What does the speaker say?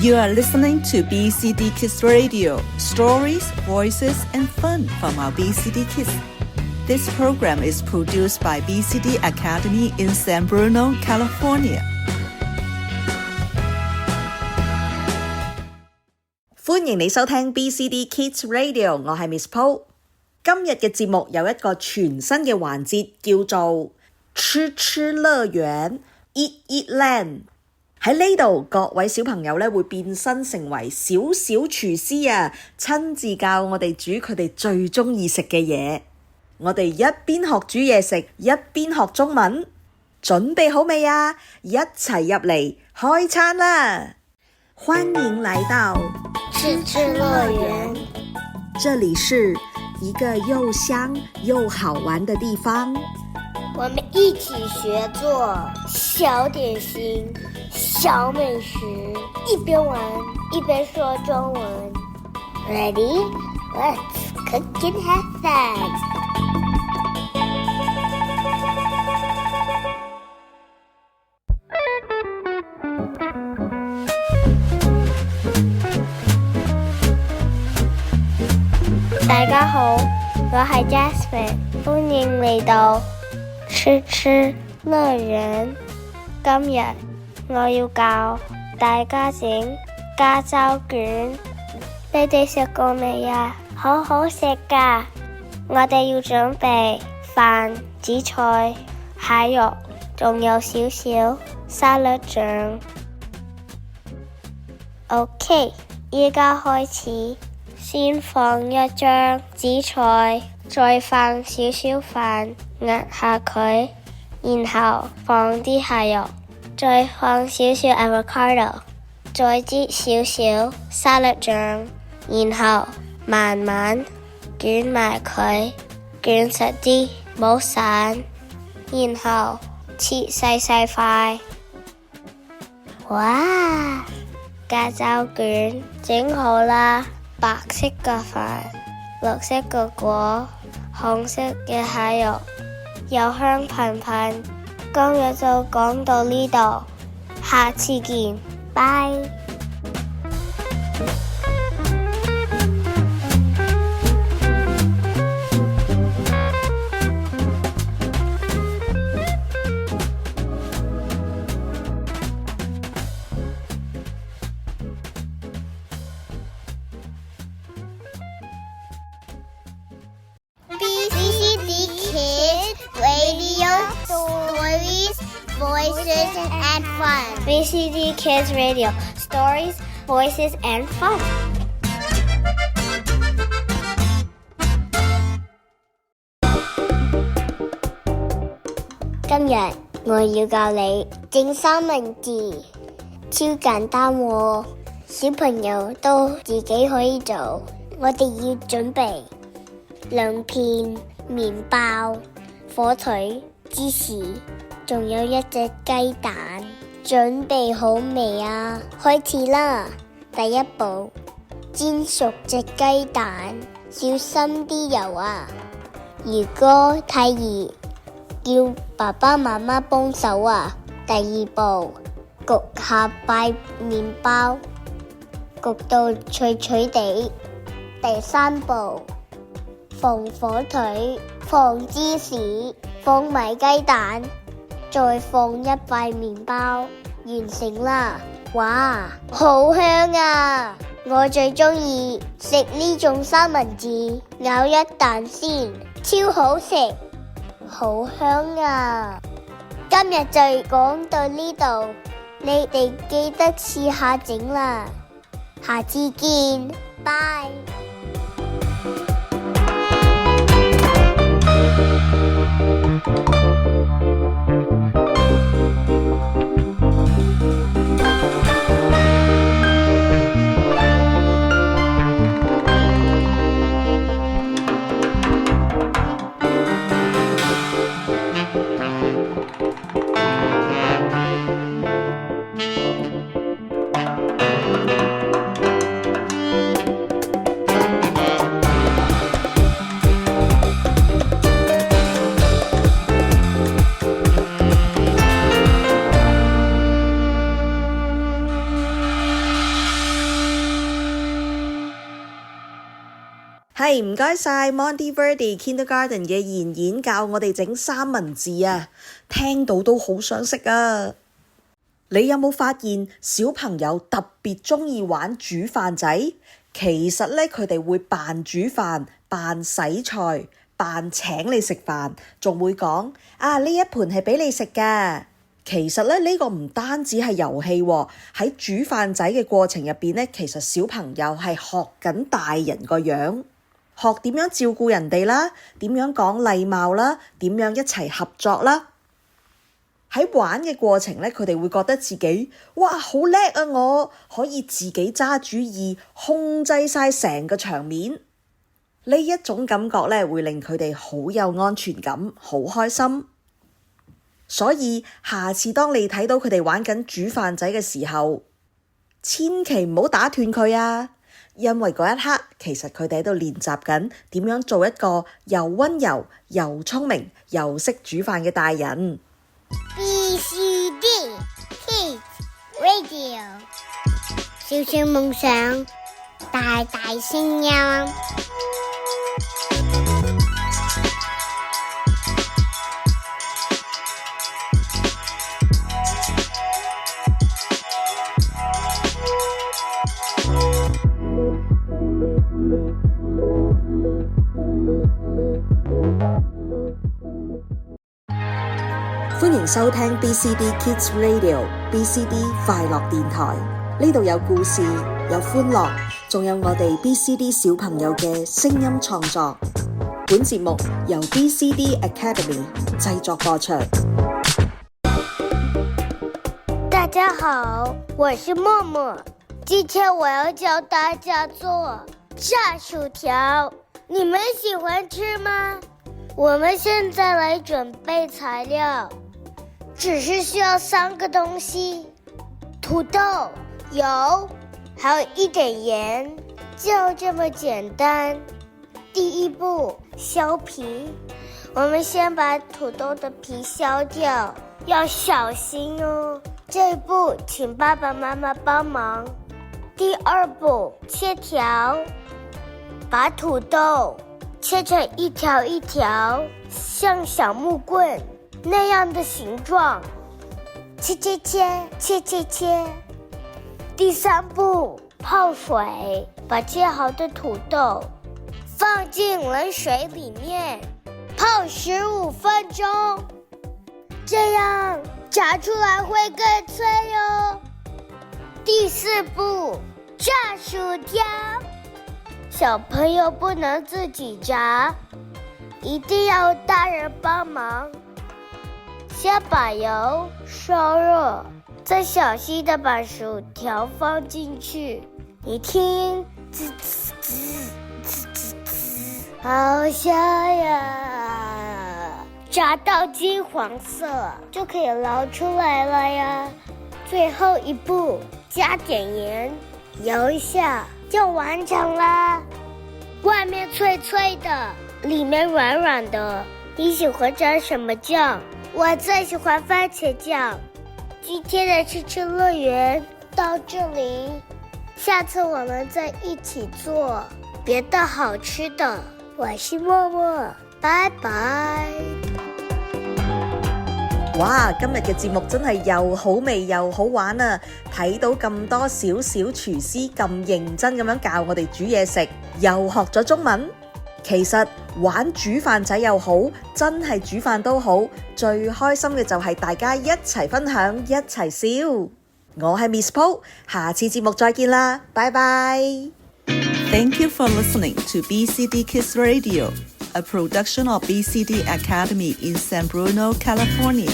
You are listening to BCD Kids Radio, stories, voices, and fun from our BCD Kids. This program is produced by BCD Academy in San Bruno, California. 歡迎你收聽 BCD Kids Radio， 我係 Miss Po。今日嘅節目有一個全新嘅環節，叫做吃吃樂園 Eat Eat Land。喺呢度，各位小朋友咧會變身成為小小廚師啊，親自教我哋煮佢哋最鍾意食嘅嘢。我哋一邊學煮嘢食，一邊學中文。準備好未啊？一齊入嚟開餐啦！歡迎來到吃吃樂園，這裡是一個又香又好玩的地方。我們一起學做小點心、小美食，一邊玩一邊說中文。Ready? Let's cook and have fun. 大家好，我係 Jasper， 歡迎嚟到吃吃樂園。今日我要教大家整加州卷，你哋食過未啊？好好食㗎！我哋要準備飯、紫菜、蟹肉，仲有少少沙律醬。OK， 依家開始。先放一張紫菜，再放少少飯，壓下佢，然後放啲蟹肉，再放少少 avocado， 再擠少少沙律醬，然後慢慢捲埋佢，捲實啲，冇散，然後切細細塊。哇！加州卷整好啦！白色嘅飯，綠色嘅果，紅色嘅蟹肉，又香噴噴。今日就講到呢度，下次見，拜。Voices and fun. BCD Kids Radio. Stories, voices and fun. 今日我要教你整三文治，超簡單喎，小朋友都自己可以做。我哋要準備2片麵包、火腿、芝士。仲有一隻雞蛋，準備好未啊？開始啦！第一步，煎熟隻雞蛋，小心啲油啊！如果太熱，叫爸爸媽媽幫手啊！第二步，焗下塊麵包，焗到脆脆地。第三步，放火腿，放芝士，放埋雞蛋。再放一塊麵包，完成啦！哇，好香啊！我最鍾意食呢種三文治，咬一啖先，超好食，好香啊！今日就講到呢度，你哋記得試下整啦，下次見，拜。係唔該晒 Monteverde Kindergarten 嘅妍妍教我哋整三文治啊，聽到都好想食啊！你有冇發現小朋友特別鍾意玩煮飯仔？其實呢，佢哋會扮煮飯、扮洗菜、扮請你食飯，仲會講啊，呢一盤係俾你食㗎。其實咧，呢個唔單止係遊戲喎，喺煮飯仔嘅過程入邊呢，其實小朋友係學緊大人個樣，學點樣照顧人哋啦，點樣講禮貌啦，點樣一齊合作啦。喺玩嘅過程呢，佢哋會覺得自己哇好叻啊！我可以自己揸主意，控制晒成個場面。呢一種感覺呢，會令佢哋好有安全感，好開心。所以下次當你睇到佢哋玩緊煮飯仔嘅時候，千祈唔好打斷佢啊！因為嗰一刻其實佢哋喺度練習緊點樣做一個又溫柔又聰明又識煮飯嘅大人。BCD Kids Radio， 小小夢想，大大聲音。歡迎收聽 BCD Kids Radio BCD 快樂電台，呢度有故事，有歡樂，仲有我哋 BCD 小朋友嘅聲音創作。本節目由 BCD Academy 製作播出。大家好，我是默默，今天我要教大家做炸薯條，你們喜歡吃嗎？我們現在來準備材料，只是需要3個東西：土豆、油，還有一點鹽，就這麼簡單。第一步，削皮。我們先把土豆的皮削掉，要小心哦。這一步請爸爸媽媽幫忙。第二步，切條，把土豆切成一條一條，像小木棍那樣的形狀，切。第三步，泡水，把切好的土豆放進冷水裡面泡15分鐘，這樣炸出來會更脆哦。第四步，炸薯條，小朋友不能自己炸，一定要大人幫忙。先把油燒熱，再小心地把薯條放進去。你聽，滋滋滋滋滋滋，好香呀！炸到金黃色就可以撈出來了呀。最後一步，加點鹽，搖一下就完成啦。外面脆脆的，裡面軟軟的。你喜歡蘸什麼醬？我最喜歡番茄醬。今天的吃吃樂園到這裡，下次我們再一起做別的好吃的。我是默默，拜拜。哇！今日嘅節目真係又好味又好玩啊！睇到咁多小小廚師咁認真咁樣教我哋煮嘢食，又學咗中文。其實玩煮飯仔又好，真係煮飯都好，最開心嘅就係大家一齊分享，一齊笑。我係 Miss Po， 下次節目再見啦，拜拜。Thank you for listening to BCD Kids Radio, a production of BCD Academy in San Bruno, California.